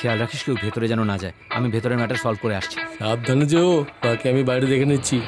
খেয়াল রাখিস কেউ ভেতরে যেন না যায়। আমি ভেতরের ম্যাটার সলভ করে আসছি। সাবধানে যেও, বাকি আমি বাইরে দেখে নিচ্ছি।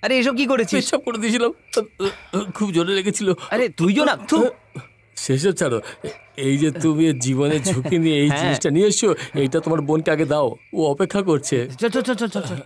আরে এসব কি করেছিস? পেশাব করে দিয়েছিলাম, খুব জোরে লেগেছিল। আরে তুইও না। সেসব ছাড়ো, এই যে তুমি জীবনে ঝুঁকি নিয়ে এই জিনিসটা নিয়ে এসছো, এইটা তোমার বোনকে আগে দাও, ও অপেক্ষা করছে। চল চল চল চল চল।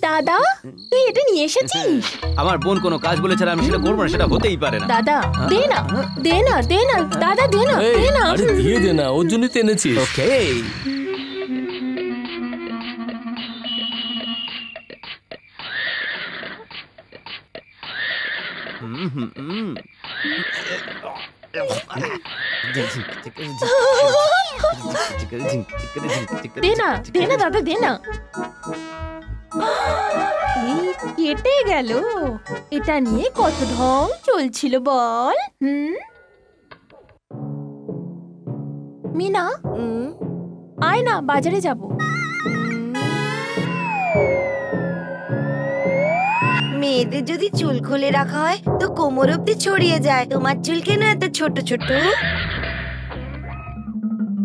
দাদা, তুই এটা নিয়ে এসেছিস? আমার বোন কোনো কাজ বলেছে আর আমি সেটা করবো না, সেটা হতেই পারে না। দাদা দে না, দে না, দে না দাদা, দে না, দে না। আরে দিয়ে দে না, ওর জন্যই তো এনেছিস। ওকে। দে না, দে না দাদা, দে না। এই কেটে গেল, এটা নিয়ে কত ঢং চলছিল বল। মিনা, আয় না, বাজারে যাব। মেয়েদের যদি চুল খুলে রাখা হয় তো কোমর অব্দি ছড়িয়ে যায়, তোমার চুল কেন এত ছোট ছোট?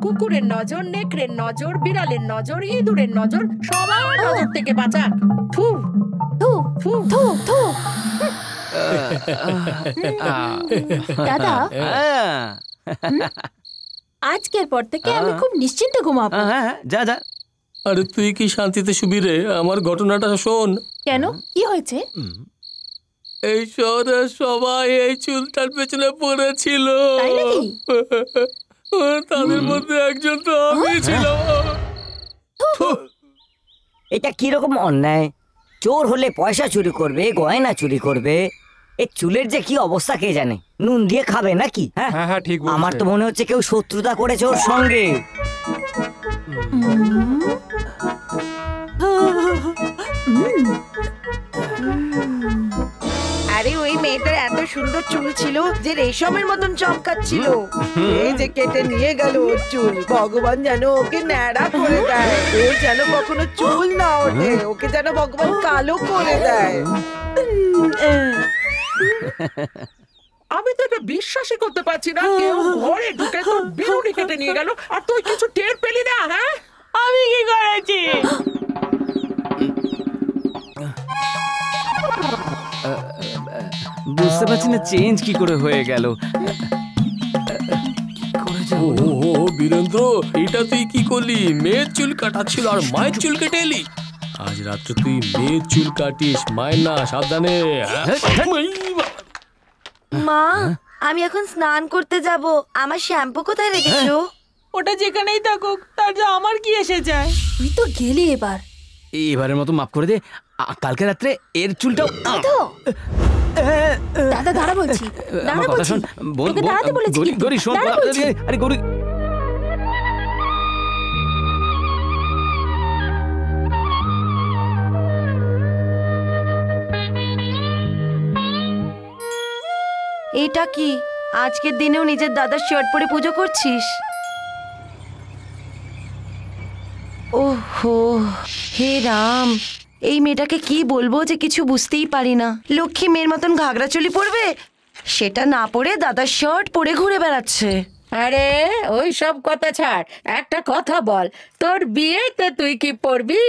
কুকুরের নজর, নেকড়ের নজর, বিড়ালের নজর, ইঁদুরের নজর, সবার নজর থেকে বাঁচা। থু থু থু থু থু। দাদা, আজকের পর থেকে আমি খুব নিশ্চিন্তে ঘুমাবো। যা যা। আরে তুই কি শান্তিতে শুবি রে? আমার ঘটনাটা শোন। কেন, কি হয়েছে? এই শহরের সবাই এই চুলটার পেছনে পড়েছিল, তাদের মধ্যে একজন তো আমি ছিলাম। এটা কিরকম অন্যায়? চোর হলে পয়সা চুরি করবে, গয়না চুরি করবে, এই চুলের যে কি অবস্থা কে জানে। নুন দিয়ে খাবে নাকি? হ্যাঁ হ্যাঁ ঠিক। আমার তো মনে হচ্ছে কেউ শত্রুতা করেছে ওর সঙ্গে। আরে ওই মেয়েটার এত সুন্দর চুল ছিল যে রেশমের মতন চমকাচ্ছিল, এই যে কেটে নিয়ে গেল ওর চুল। ভগবান যেন ওকে ন্যাড়া করে দেয়, ওর যেন কখনো চুল না ওঠে, ওকে যেন ভগবান কালো করে দেয়। আমি তো এটা বিশ্বাসই করতে পারছি না, কেউ ঘরে ঢুকে তো বিরুনি কেটে নিয়ে গেল আর তুই কিছু টের পেলি না? হ্যাঁ, আমি কি করেছি? বুঝতে পারছি না চেঞ্জ কি করে হয়ে গেল। ও বীরেন্দ্র, এটা তুই কি করলি? মেয়ের চুল কাটা ছিল আর মায়ের চুল কেটে এলি। আজ রাত্রে তুই মেয়ের চুল কাটিস, মায়ের না। সাবধানে। মা, আমি এখন স্নান করতে যাব, আমার শ্যাম্পু কোথায় রেখেছো? ওটা যেখানেই থাকুক, তার যা আমার কি এসে যায়? তুই তো গেলি এবার। এবারের মতো মাফ করে দে। কালকে রাত্রে এর চুলটাও। দাদা দাঁড়া বলছি, আমার কথা শোন। গৌরী শোন। আরে গৌরী, এটা কি আজকের দিনেও নিজের দাদার শার্ট পরে পুজো করছিস? ওহো, হে রাম, এই মেয়েটাকে কি বলবো যে কিছু বুঝতেই পারি না। লক্ষ্মী মেয়ের মতন ঘাগরা চুলি পরবে সেটা না পরে দাদার শার্ট পরে ঘুরে বেড়াচ্ছে। আরে ওই সব কথা ছাড়, একটা কথা বল, তোর বিয়েতে তুই কি পরবি?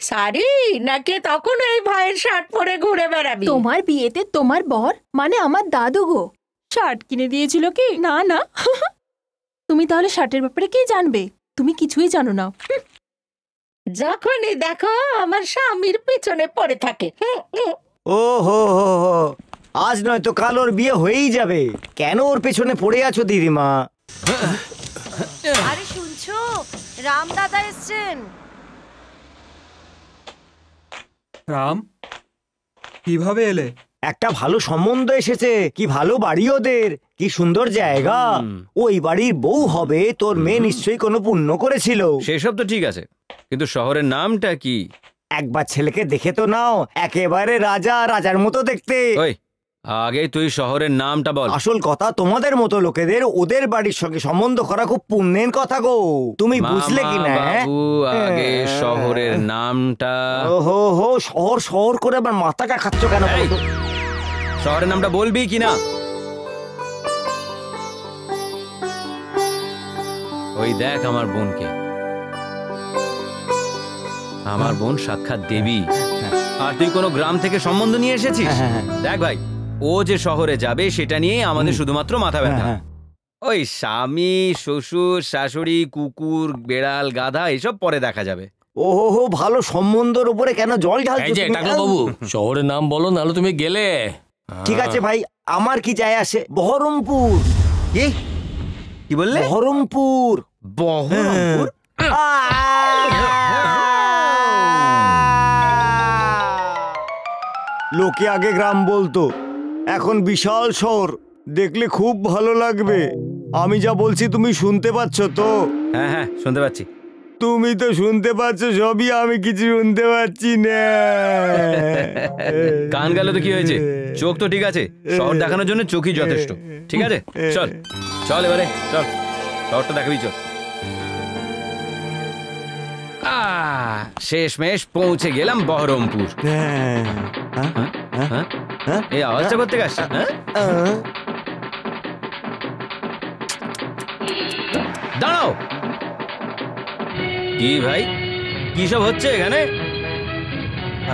শাড়ি নাকি তখন এই ভাইয়ের শার্ট পরে ঘুরে বেড়াবি? তোমার বিয়েতে তোমার বর মানে আমার দাদু গো শার্ট কিনে দিয়েছিল কি? না না তুমি তাহলে শার্টের ব্যাপারে কি জানবে? তুমি কিছুই জানো না। যখনই দেখো আমার স্বামীর পিছনে পড়ে থাকে। ও হো হো হো, আজ নয় তো কাল ওর বিয়ে হয়েই যাবে, কেন ওর পেছনে পড়ে আছো দিদিমা? আরে শুনছো, রাম দাদা এসছেন। রাম, কিভাবে এলে? একটা ভালো সম্বন্ধ এসেছে, কি ভালো বাড়ি ওদের, কি সুন্দর জায়গা। ওই বাড়ির বউ হবে, তোর মেয়ে নিশ্চয়ই কোনো পুণ্য করেছিল। সেসব তো ঠিক আছে, কিন্তু শহরের নামটা কি? একবার ছেলেকে দেখে তো নাও, একেবারে রাজা, রাজার মতো দেখতে। ওই আগে তুই শহরের নামটা বল। আসল কথা, তোমাদের মতো লোকেদের ওদের বাড়ির সঙ্গে সম্বন্ধ করা খুব পুণ্যের কথা গো, তুমি বুঝলে কি না? বাবু আগে শহরের নামটা। ওহো হো, শহর শহর করে আবার মাথাটা খাচ্ছ কেন? শহরের নামটা বলবি কিনা? ওই দেখ আমার বোনকে, আমার বোন সাক্ষাৎ দেবী, আর তুই কোনো গ্রাম থেকে সম্বন্ধ নিয়ে এসেছিস? দেখ ভাই, ও যে শহরে যাবে সেটা নিয়ে আমাদের শুধুমাত্র মাথা ব্যথা। ওই স্বামী, শ্বশুর, শাশুড়ি, কুকুর, বেড়াল, গাধা এসব পরে দেখা যাবে। ওহো হো, ভালো সম্বন্ধের উপরে কেন জল ঢালছো? বাবু শহরের নাম বলো, নাহলে তুমি গেলে। ঠিক আছে ভাই, আমার কি যায় আসে। বহরমপুর। কি বললে? বহরমপুর। বহরমপুর? লোকে আগে গ্রাম বলতো, এখন বিশাল শহর, দেখলে খুব ভালো লাগবে। আমি যা বলছি তুমি শুনতে পাচ্ছ তো? হ্যাঁ হ্যাঁ শুনতে পাচ্ছি। তুমি তো শুনতে পাচ্ছ সবই, আমি কিছু শুনতে পাচ্ছি না। কান গেল তো কি হয়েছে, চোখ তো ঠিক আছে, শহর দেখানোর জন্য চোখই যথেষ্ট। ঠিক আছে চল চল এবারে চল, শহরটা দেখাবি চল। শেষমেশ পৌঁছে গেলাম বহরমপুর। এই আওয়াজটা করতে গেছ? দাঁড়াও, কি ভাই, কি সব হচ্ছে এখানে?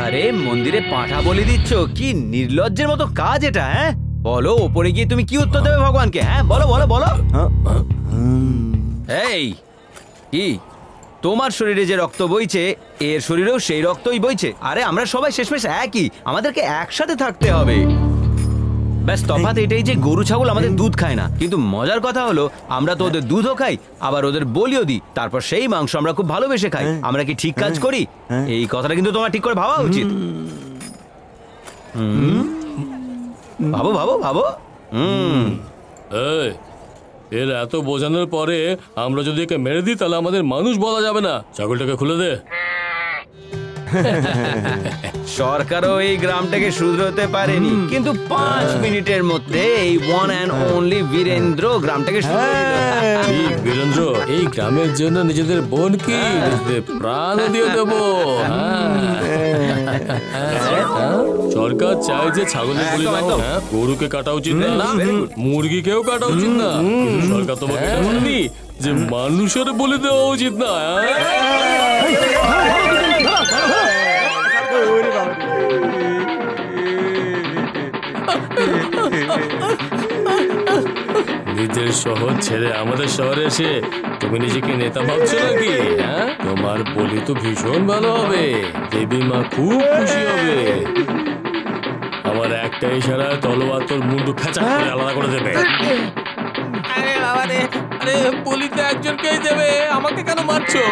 আরে মন্দিরে পাঁঠা বলি দিচ্ছ, কি নির্লজ্জের মতো কাজ এটা। হ্যাঁ বলো, ওপরে গিয়ে তুমি কি উত্তর দেবে ভগবানকে? হ্যাঁ বলো বলো বলো। এই কি, তোমার শরীরে যে রক্ত বইছে এর শরীরেও সেই রক্তই বইছে। আরে আমরা সবাই শেষমেশ একই, আমাদেরকে একসাথে থাকতে হবে। ব্যাস তফাৎ এটাই যে গরু ছাগল আমাদের দুধ খায় না, কিন্তু মজার কথা হলো আমরা তো ওদের দুধও খাই, আবার ওদের বলিও দিই, তারপর সেই মাংস আমরা খুব ভালোবেসে খাই। আমরা কি ঠিক কাজ করি? এই কথাটা কিন্তু তোমার ঠিক করে ভাবা উচিত। ভাবো ভাবো ভাবো। এর এত বোঝানোর পরে আমরা যদি একে মেরে দিই তাহলে আমাদের মানুষ বলা যাবে না। ছাগলটাকে খুলে দে। সরকারও এই গ্রামটাকে শুধরাতে পারেনি, কিন্তু 5 মিনিটের মধ্যে এই ওয়ান অ্যান্ড অনলি বীরেন্দ্র গ্রামটাকে শুধরে দিল। বীরেন্দ্র এই গ্রামের জন্য নিজেদের বোন কি নিজেদের প্রাণ দিয়ে দেব। সরকার চায় যে ছাগলের বলি দাও, গরুকে কাটা উচিত না, মুরগিকেও কাটা উচিত না। সরকার তোমাকে বলেনি যে মানুষের বলি দেওয়া উচিত না। নিজের শহর ছেড়ে আমাদের শহরে এসে তুমি নিজেকে নেতা ভাবছো নাকি? হ্যাঁ, তোমার বলি তো ভীষণ ভালো হবে, দেবী মা খুব খুশি হবে। আমার একটা ইশারায় তলোয়ার তোর মুন্ডু খাঁচা করে আলাদা করে দেবে। আরে বাবা রে, আরে বলিতে একজনকেই দেবে, আমাকে কেন মারছো?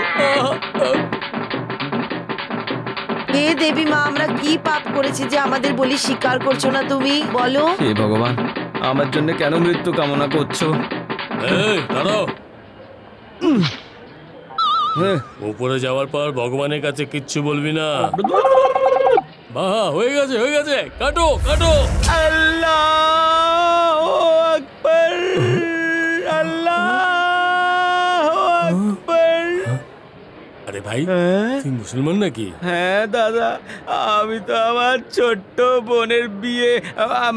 হে দেবী মা, আমরা কি পাপ করেছি যে আমাদের বলি স্বীকার করছো না তুমি? বলো। হে ভগবান, আমার জন্য কেন মৃত্যু কামনা করছো? দাঁড়াও, উপরে যাওয়ার পর ভগবানের কাছে কিচ্ছু বলবি না। বাহ, হয়ে গেছে হয়ে গেছে, কাটো কাটো। আল্লাহু আকবার, আল্লাহু আকবার। আরে ভাই তুই মুসলমান নাকি? হ্যাঁ দাদা, আমি তো আমার ছোট্ট বোনের বিয়ে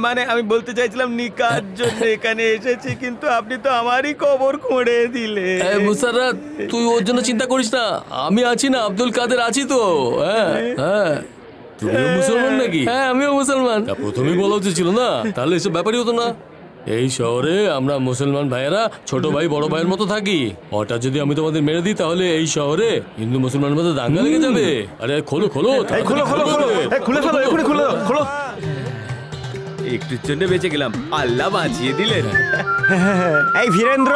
মানে আমি বলতে চাইছিলাম নিকার জন্য এখানে এসেছি, কিন্তু আপনি তো আমারই কবর খুঁড়ে দিলে। মুসাররত, তুই ওর জন্য চিন্তা করিস না, আমি আছি না, আব্দুল কাদের আছি তো। হ্যাঁ হ্যাঁ, তুমিও মুসলমান নাকি? হ্যাঁ আমিও মুসলমান। প্রথমেই বলা উচিত ছিল না, তাহলে এসব ব্যাপারই হতো না। এই শহরে আমরা মুসলমান ভাইয়েরা ছোট ভাই বড় ভাইয়ের মতো থাকি। হঠাৎ যদি আমি তোমাদের মেরে দিই তাহলে এই শহরে হিন্দু মুসলমানের মধ্যে দাঙ্গা লেগে যাবে। আরে খোলো খোলো খোলো। একটুর জন্য বেঁচে গেলাম, আল্লাহ বাঁচিয়ে দিলেন। এই বীরেন্দ্র,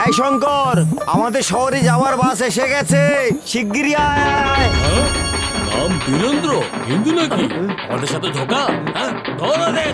এই শঙ্কর, আমাদের শহরে যাওয়ার বাস এসে গেছে, শিগগিরই আয়। নাম বীরেন্দ্র, হিন্দু নাকি? আমাদের সাথে ধোকা? ধরা দে।